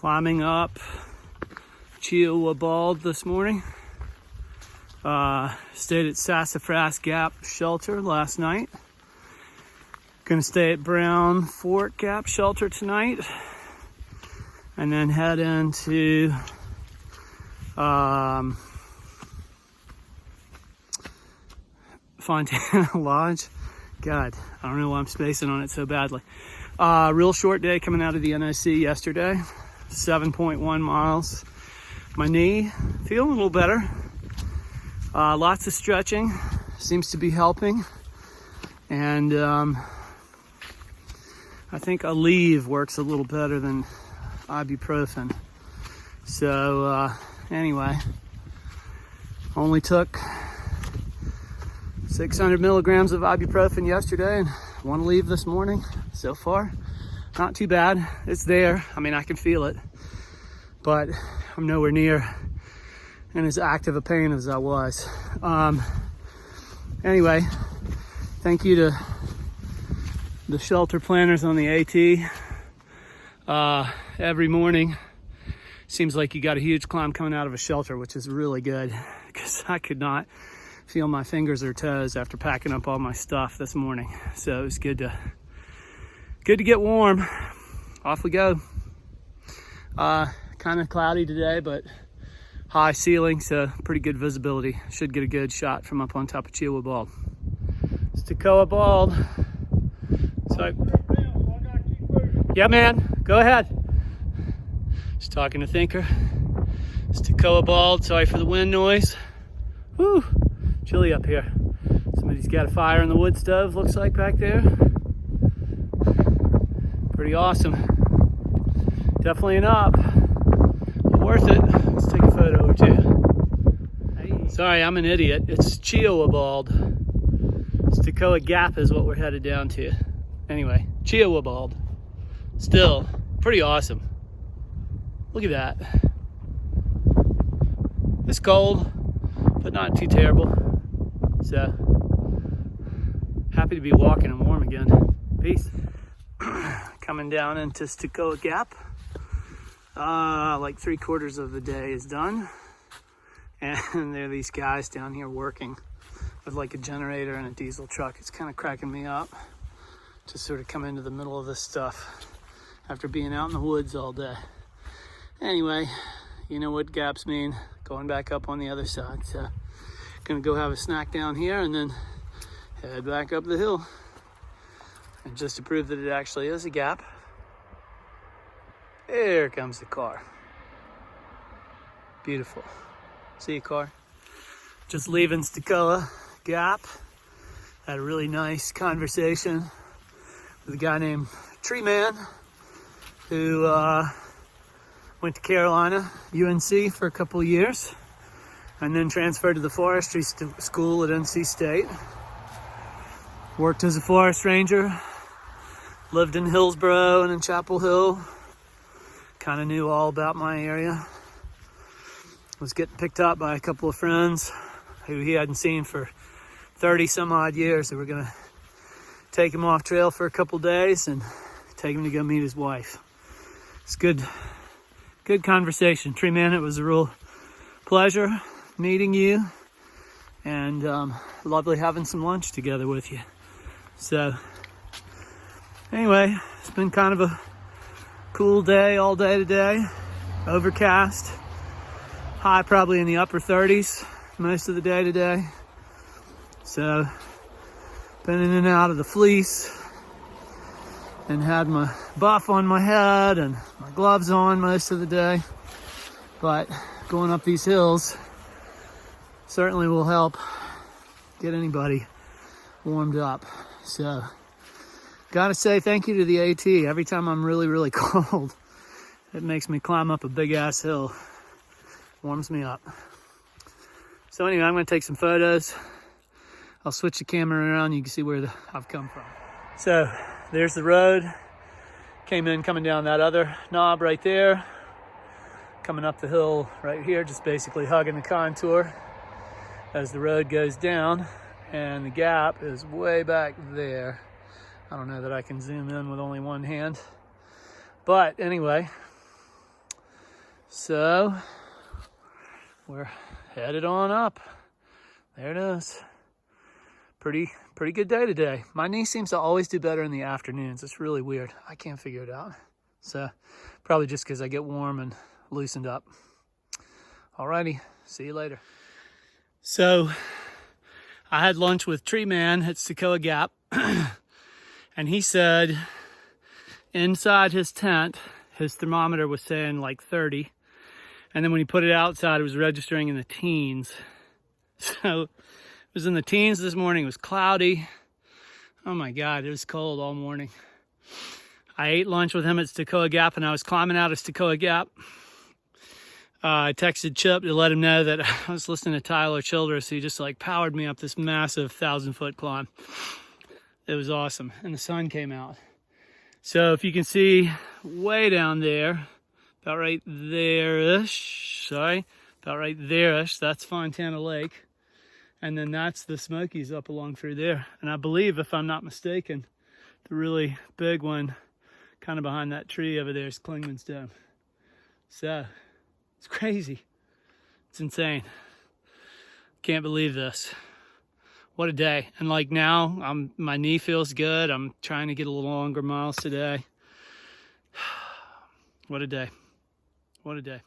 Climbing up Chihuahua Bald this morning. Stayed at Sassafras Gap Shelter last night. Gonna stay at Brown Fort Gap Shelter tonight. And then head into Fontana Lodge. God, I don't know why I'm spacing on it so badly. Real short day coming out of the NOC yesterday. 7.1 miles. My knee, feeling a little better. Lots of stretching, seems to be helping. And I think Aleve works a little better than ibuprofen. So anyway, only took 600 milligrams of ibuprofen yesterday and one Aleve this morning. So far, not too bad. It's there. I mean, I can feel it, but I'm nowhere near in as active a pain as I was. Anyway, thank you to the shelter planners on the AT. Every morning seems like you got a huge climb coming out of a shelter, which is really good because I could not feel my fingers or toes after packing up all my stuff this morning. So it was good to get warm. Off we go. Kind of cloudy today, but high ceiling, so pretty good visibility. Should get a good shot from up on top of Chihuahua Bald. It's Toccoa Bald. So, yeah, man, go ahead. Just talking to Thinker. It's Toccoa Bald. Sorry for the wind noise. Whew, chilly up here. Somebody's got a fire in the wood stove, looks like back there. Pretty awesome. Definitely an up. Worth it. Let's take a photo or two. Hey. Sorry, I'm an idiot. It's Chihuahua Bald. It's Toccoa Gap is what we're headed down to. Anyway, Chihuahua Bald. Still pretty awesome. Look at that. It's cold, but not too terrible. So, happy to be walking and warm again. Peace. Coming down into Toccoa Gap. Like 3/4 of the day is done. And there are these guys down here working with like a generator and a diesel truck. It's kind of cracking me up to sort of come into the middle of this stuff after being out in the woods all day. Anyway, you know what gaps mean. Going back up on the other side. So, gonna go have a snack down here and then head back up the hill. And just to prove that it actually is a gap, here comes the car. Beautiful. See you, car. Just leaving Toccoa Gap. Had a really nice conversation with a guy named Tree Man who went to Carolina, UNC for a couple of years and then transferred to the forestry school at NC State. Worked as a forest ranger, lived in Hillsboro and in Chapel Hill. Kind of knew all about my area. Was getting picked up by a couple of friends who he hadn't seen for 30 some odd years. They were gonna take him off trail for a couple days and take him to go meet his wife. It's good conversation. Tree Man, it was a real pleasure meeting you and lovely having some lunch together with you. So anyway, it's been kind of a cool day all day today. Overcast. High probably in the upper 30s most of the day today. So, been in and out of the fleece and had my buff on my head and my gloves on most of the day. But going up these hills certainly will help get anybody warmed up. So, gotta say thank you to the AT. Every time I'm really, really cold, it makes me climb up a big ass hill. Warms me up. So anyway, I'm gonna take some photos. I'll switch the camera around. You can see where I've come from. So there's the road. Coming down that other knob right there. Coming up the hill right here, just basically hugging the contour as the road goes down. And the gap is way back there. I don't know that I can zoom in with only one hand. But anyway, So we're headed on up. There it is. Pretty good day today. My knee seems to always do better in the afternoons. It's really weird. I can't figure it out. So probably just because I get warm and loosened up. Alrighty, see you later. So I had lunch with Tree Man at Socoa Gap, and he said inside his tent, his thermometer was saying like 30. And then when he put it outside, it was registering in the teens. So it was in the teens this morning. It was cloudy. Oh my God, it was cold all morning. I ate lunch with him at Socoa Gap, and I was climbing out of Socoa Gap. I texted Chip to let him know that I was listening to Tyler Childress. He just like powered me up this massive 1,000-foot climb. It was awesome, and the sun came out. So if you can see way down there, about right there-ish, about right there-ish, that's Fontana Lake. And then that's the Smokies up along through there. And I believe, if I'm not mistaken, the really big one kind of behind that tree over there is Klingman's Dome. So it's crazy. It's insane. Can't believe this. What a day. And like now, my knee feels good. I'm trying to get a little longer miles today. What a day. What a day.